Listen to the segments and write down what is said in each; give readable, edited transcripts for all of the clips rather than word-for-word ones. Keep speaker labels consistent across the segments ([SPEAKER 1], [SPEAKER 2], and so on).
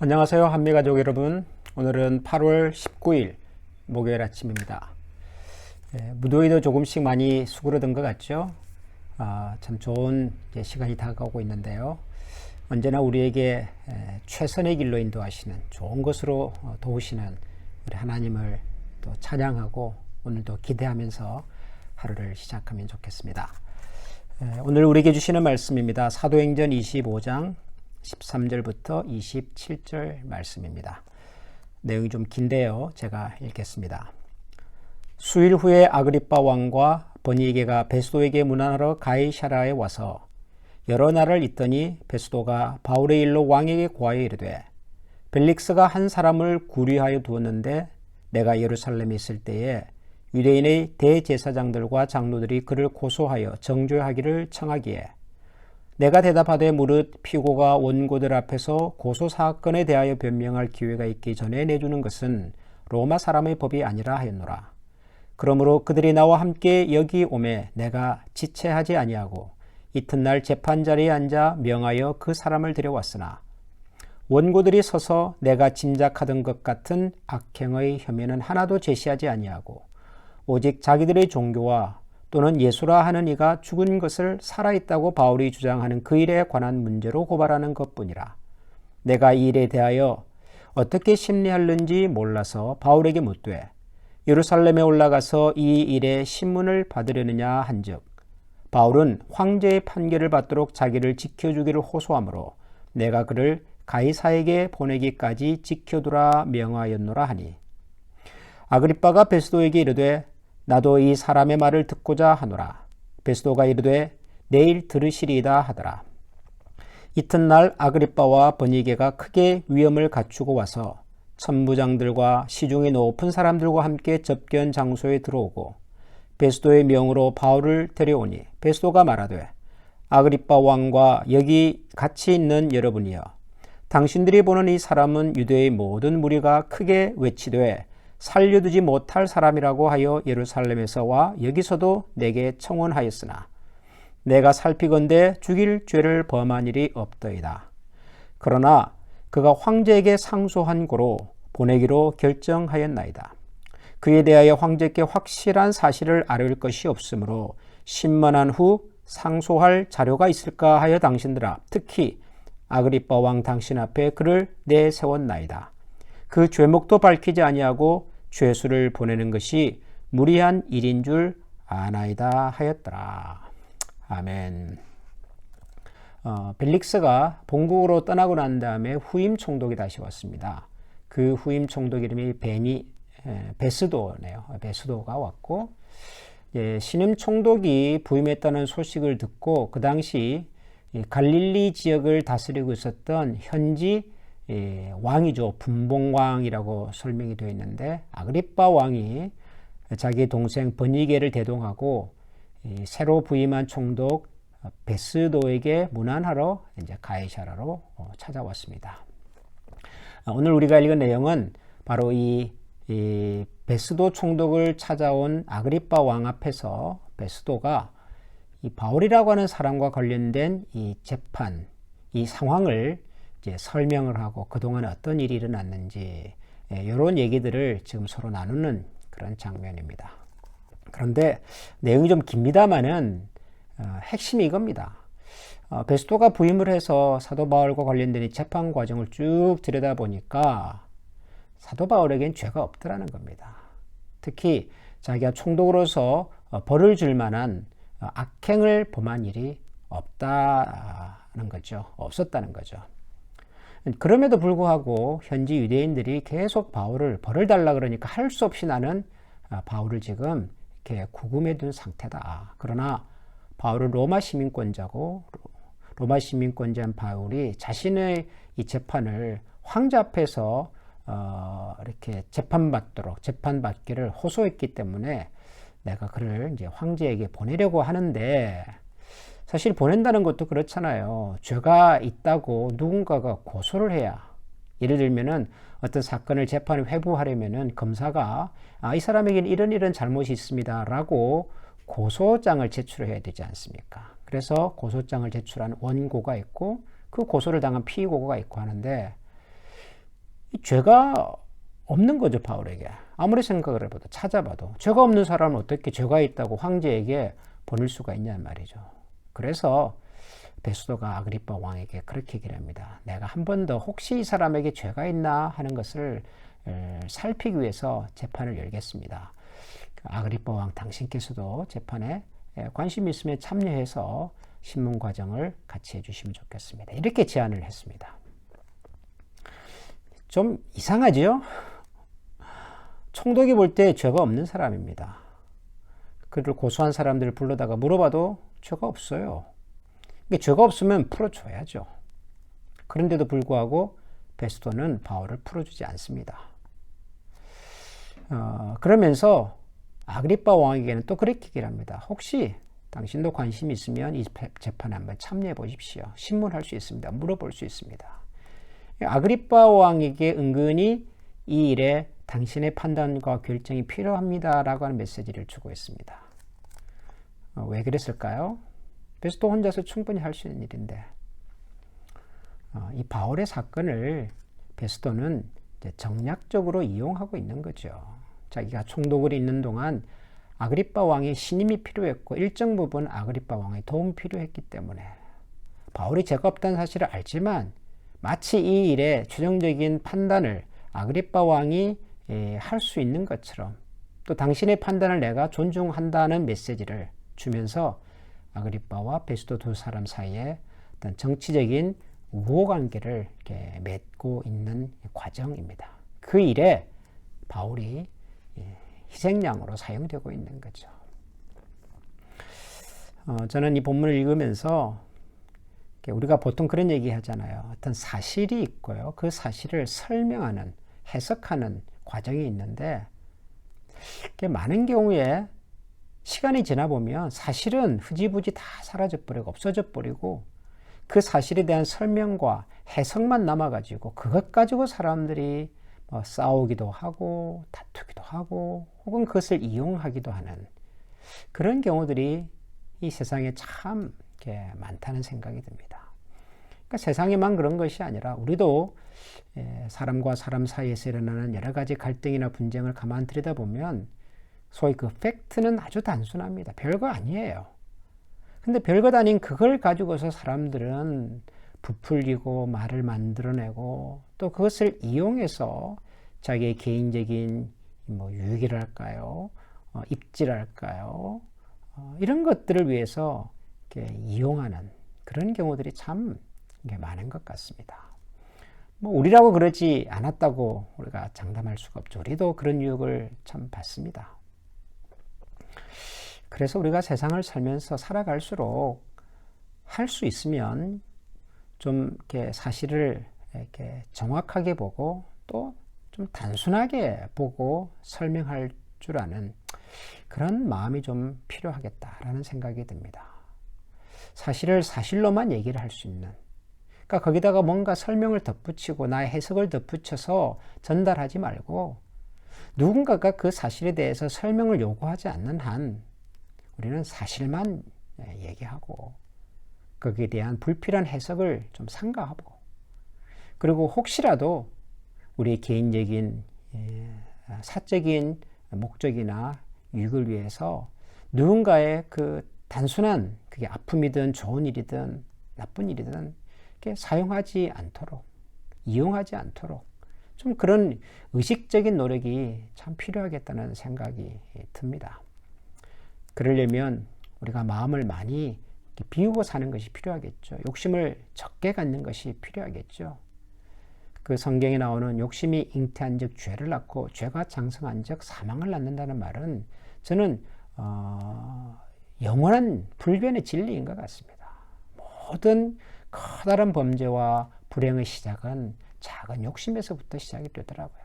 [SPEAKER 1] 안녕하세요, 한미가족 여러분. 오늘은 8월 19일 목요일 아침입니다. 무더위도 조금씩 많이 수그러든 것 같죠? 참 좋은 시간이 다가오고 있는데요. 언제나 우리에게 최선의 길로 인도하시는, 좋은 것으로 도우시는 우리 하나님을 또 찬양하고 오늘도 기대하면서 하루를 시작하면 좋겠습니다. 오늘 우리에게 주시는 말씀입니다. 사도행전 25장 13절부터 27절 말씀입니다. 내용이 좀 긴데요. 제가 읽겠습니다. 수일 후에 아그리빠 왕과 버니게가 베스도에게 문안하러 가이사랴에 와서 여러 날을 있더니 베스도가 바울의 일로 왕에게 고하여 이르되 벨릭스가 한 사람을 구류하여 두었는데 내가 예루살렘에 있을 때에 유대인의 대제사장들과 장로들이 그를 고소하여 정죄하기를 청하기에 내가 대답하되 무릇 피고가 원고들 앞에서 고소사건에 대하여 변명할 기회가 있기 전에 내주는 것은 로마 사람의 법이 아니라 하였노라. 그러므로 그들이 나와 함께 여기 오매 내가 지체하지 아니하고 이튿날 재판자리에 앉아 명하여 그 사람을 데려왔으나 원고들이 서서 내가 짐작하던 것 같은 악행의 혐의는 하나도 제시하지 아니하고 오직 자기들의 종교와 또는 예수라 하는 이가 죽은 것을 살아있다고 바울이 주장하는 그 일에 관한 문제로 고발하는 것뿐이라. 내가 이 일에 대하여 어떻게 심리하는지 몰라서 바울에게 묻되 예루살렘에 올라가서 이 일의 신문을 받으려느냐 한즉 바울은 황제의 판결을 받도록 자기를 지켜주기를 호소하므로 내가 그를 가이사에게 보내기까지 지켜두라 명하였노라 하니 아그리빠가 베스도에게 이르되 나도 이 사람의 말을 듣고자 하노라. 베스도가 이르되 내일 들으시리이다 하더라. 이튿날 아그리빠와 버니게가 크게 위엄을 갖추고 와서 천부장들과 시중의 높은 사람들과 함께 접견 장소에 들어오고 베스도의 명으로 바울을 데려오니 베스도가 말하되 아그리빠 왕과 여기 같이 있는 여러분이여 당신들이 보는 이 사람은 유대의 모든 무리가 크게 외치되 살려두지 못할 사람이라고 하여 예루살렘에서 와 여기서도 내게 청원하였으나 내가 살피건대 죽일 죄를 범한 일이 없더이다. 그러나 그가 황제에게 상소한 고로 보내기로 결정하였나이다. 그에 대하여 황제께 확실한 사실을 아뢰을 것이 없으므로 신문한 후 상소할 자료가 있을까 하여 당신들아 특히 아그리빠 왕 당신 앞에 그를 내세웠나이다. 그 죄목도 밝히지 아니하고 죄수를 보내는 것이 무리한 일인 줄 아나이다 하였더라. 아멘. 벨릭스가 본국으로 떠나고 난 다음에 후임 총독이 다시 왔습니다. 그 후임 총독 이름이 베스도네요. 베스도가 왔고 신임 총독이 부임했다는 소식을 듣고 그 당시 갈릴리 지역을 다스리고 있었던 현지 왕이죠. 분봉왕이라고 설명이 되어 있는데 아그리빠 왕이 자기 동생 버니게를 대동하고 새로 부임한 총독 베스도에게 문안하러 이제 가이사랴로 찾아왔습니다. 오늘 우리가 읽은 내용은 바로 이 베스도 총독을 찾아온 아그리빠 왕 앞에서 베스도가 이 바울이라고 하는 사람과 관련된 이 재판, 이 상황을 이제 설명을 하고 그동안 어떤 일이 일어났는지 이런 얘기들을 지금 서로 나누는 그런 장면입니다. 그런데 내용이 좀 깁니다만은 핵심이 이겁니다. 베스도가 부임을 해서 사도 바울과 관련된 이 재판 과정을 쭉 들여다보니까 사도 바울에겐 죄가 없더라는 겁니다. 특히 자기가 총독으로서 벌을 줄 만한 악행을 범한 일이 없다는 거죠. 없었다는 거죠. 그럼에도 불구하고 현지 유대인들이 계속 바울을 벌을 달라 그러니까 할 수 없이 나는 바울을 지금 이렇게 구금해 둔 상태다. 그러나 바울은 로마 시민권자고 로마 시민권자인 바울이 자신의 이 재판을 황제 앞에서 이렇게 재판받기를 호소했기 때문에 내가 그를 이제 황제에게 보내려고 하는데 사실 보낸다는 것도 그렇잖아요. 죄가 있다고 누군가가 고소를 해야 예를 들면은 어떤 사건을 재판을 회부하려면은 검사가 이 사람에게는 이런 잘못이 있습니다 라고 고소장을 제출해야 되지 않습니까? 그래서 고소장을 제출한 원고가 있고 그 고소를 당한 피고가 있고 하는데 죄가 없는 거죠, 바울에게. 아무리 생각을 해봐도, 찾아봐도 죄가 없는 사람은 어떻게 죄가 있다고 황제에게 보낼 수가 있냐는 말이죠. 그래서 베스도가 아그리빠 왕에게 그렇게 얘기를 합니다. 내가 한 번 더 혹시 이 사람에게 죄가 있나 하는 것을 살피기 위해서 재판을 열겠습니다. 아그리빠 왕, 당신께서도 재판에 관심이 있으면 참여해서 신문 과정을 같이 해주시면 좋겠습니다. 이렇게 제안을 했습니다. 좀 이상하죠? 총독이 볼 때 죄가 없는 사람입니다. 그를 고소한 사람들을 불러다가 물어봐도 죄가 없어요. 죄가 없으면 풀어줘야죠. 그런데도 불구하고 베스도는 바울을 풀어주지 않습니다. 그러면서 아그리빠 왕에게는 또 그렇게 얘기를 합니다. 혹시 당신도 관심이 있으면 이 재판에 한번 참여해 보십시오. 신문할 수 있습니다. 물어볼 수 있습니다. 아그리빠 왕에게 은근히 이 일에 당신의 판단과 결정이 필요합니다라고 하는 메시지를 주고 있습니다. 왜 그랬을까요? 베스도 혼자서 충분히 할 수 있는 일인데 이 바울의 사건을 베스도는 이제 정략적으로 이용하고 있는 거죠. 자기가 총독으로 있는 동안 아그리빠 왕의 신임이 필요했고 일정 부분 아그리빠 왕의 도움이 필요했기 때문에 바울이 죄가 없다는 사실을 알지만 마치 이 일의 최종적인 판단을 아그리빠 왕이 할 수 있는 것처럼 또 당신의 판단을 내가 존중한다는 메시지를 주면서 아그리빠와 베스도 두 사람 사이에 어떤 정치적인 우호관계를 이렇게 맺고 있는 과정입니다. 그 일에 바울이 희생양으로 사용되고 있는 거죠. 저는 이 본문을 읽으면서 우리가 보통 그런 얘기 하잖아요. 어떤 사실이 있고요. 그 사실을 설명하는, 해석하는 과정이 있는데 많은 경우에 시간이 지나 보면 사실은 흐지부지 다 사라져 버리고 없어져 버리고 그 사실에 대한 설명과 해석만 남아가지고 그것 가지고 사람들이 싸우기도 하고 다투기도 하고 혹은 그것을 이용하기도 하는 그런 경우들이 이 세상에 참 많다는 생각이 듭니다. 그러니까 세상에만 그런 것이 아니라 우리도 사람과 사람 사이에서 일어나는 여러 가지 갈등이나 분쟁을 가만 들여다보면 소위 그 팩트는 아주 단순합니다. 별거 아니에요. 근데 별것 아닌 그걸 가지고서 사람들은 부풀리고 말을 만들어내고 또 그것을 이용해서 자기의 개인적인 유익이랄까요, 입지랄까요, 이런 것들을 위해서 이렇게 이용하는 그런 경우들이 참 많은 것 같습니다. 우리라고 그러지 않았다고 우리가 장담할 수가 없죠. 우리도 그런 유혹을 참 받습니다. 그래서 우리가 세상을 살면서 살아갈수록 할 수 있으면 좀 이렇게 사실을 이렇게 정확하게 보고 또 좀 단순하게 보고 설명할 줄 아는 그런 마음이 좀 필요하겠다라는 생각이 듭니다. 사실을 사실로만 얘기를 할 수 있는, 그러니까 거기다가 뭔가 설명을 덧붙이고 나의 해석을 덧붙여서 전달하지 말고 누군가가 그 사실에 대해서 설명을 요구하지 않는 한 우리는 사실만 얘기하고 거기에 대한 불필요한 해석을 좀 삼가하고 그리고 혹시라도 우리의 개인적인 사적인 목적이나 유익을 위해서 누군가의 그 단순한 그게 아픔이든 좋은 일이든 나쁜 일이든 이렇게 사용하지 않도록 이용하지 않도록 좀 그런 의식적인 노력이 참 필요하겠다는 생각이 듭니다. 그러려면 우리가 마음을 많이 비우고 사는 것이 필요하겠죠. 욕심을 적게 갖는 것이 필요하겠죠. 그 성경에 나오는 욕심이 잉태한 즉 죄를 낳고 죄가 장성한 즉 사망을 낳는다는 말은 저는 영원한 불변의 진리인 것 같습니다. 모든 커다란 범죄와 불행의 시작은 작은 욕심에서부터 시작이 되더라고요.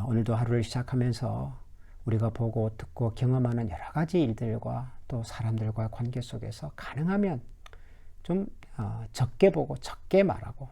[SPEAKER 1] 오늘도 하루를 시작하면서 우리가 보고 듣고 경험하는 여러 가지 일들과 또 사람들과의 관계 속에서 가능하면 좀 적게 보고 적게 말하고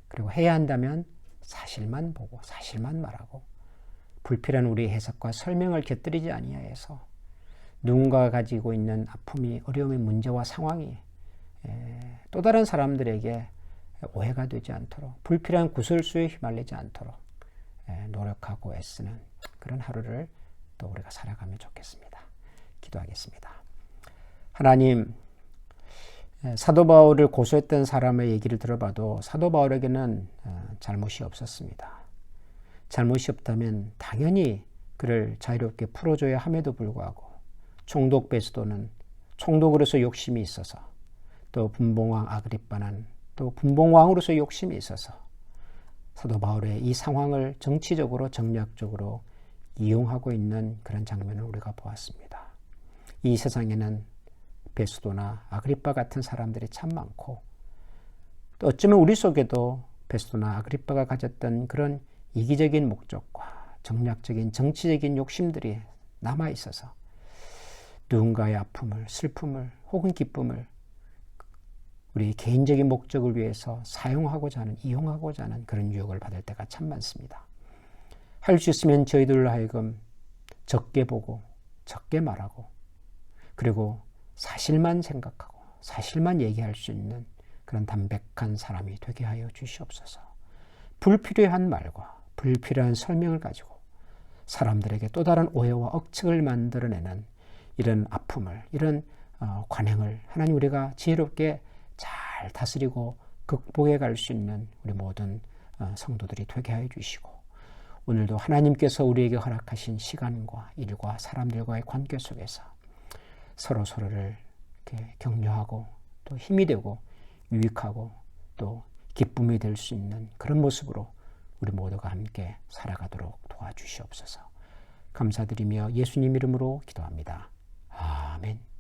[SPEAKER 1] 그리고 해야 한다면 사실만 보고 사실만 말하고 불필요한 우리 해석과 설명을 곁들이지 아니하여서 누군가가 가지고 있는 아픔이 어려움의 문제와 상황이 또 다른 사람들에게 오해가 되지 않도록, 불필요한 구설수에 휘말리지 않도록 노력하고 애쓰는 그런 하루를 또 우리가 살아가면 좋겠습니다. 기도하겠습니다. 하나님, 사도 바울을 고소했던 사람의 얘기를 들어봐도 사도 바울에게는 잘못이 없었습니다. 잘못이 없다면 당연히 그를 자유롭게 풀어줘야 함에도 불구하고 총독 베스도는 총독으로서 욕심이 있어서, 또 분봉왕 아그리빠는 또 분봉왕으로서 욕심이 있어서 사도 바울의 이 상황을 정치적으로 정략적으로 이용하고 있는 그런 장면을 우리가 보았습니다. 이 세상에는 베스도나 아그리빠 같은 사람들이 참 많고, 또 어쩌면 우리 속에도 베스도나 아그리빠가 가졌던 그런 이기적인 목적과 정략적인 정치적인 욕심들이 남아있어서 누군가의 아픔을, 슬픔을 혹은 기쁨을 우리 개인적인 목적을 위해서 사용하고자 하는, 이용하고자 하는 그런 유혹을 받을 때가 참 많습니다. 할 수 있으면 저희들로 하여금 적게 보고 적게 말하고, 그리고 사실만 생각하고 사실만 얘기할 수 있는 그런 담백한 사람이 되게 하여 주시옵소서. 불필요한 말과 불필요한 설명을 가지고 사람들에게 또 다른 오해와 억측을 만들어내는 이런 아픔을, 이런 관행을 하나님 우리가 지혜롭게 잘 다스리고 극복해 갈 수 있는 우리 모든 성도들이 되게 하여 주시고, 오늘도 하나님께서 우리에게 허락하신 시간과 일과 사람들과의 관계 속에서 서로를 이렇게 격려하고 또 힘이 되고 유익하고 또 기쁨이 될 수 있는 그런 모습으로 우리 모두가 함께 살아가도록 도와주시옵소서. 감사드리며 예수님 이름으로 기도합니다. 아멘.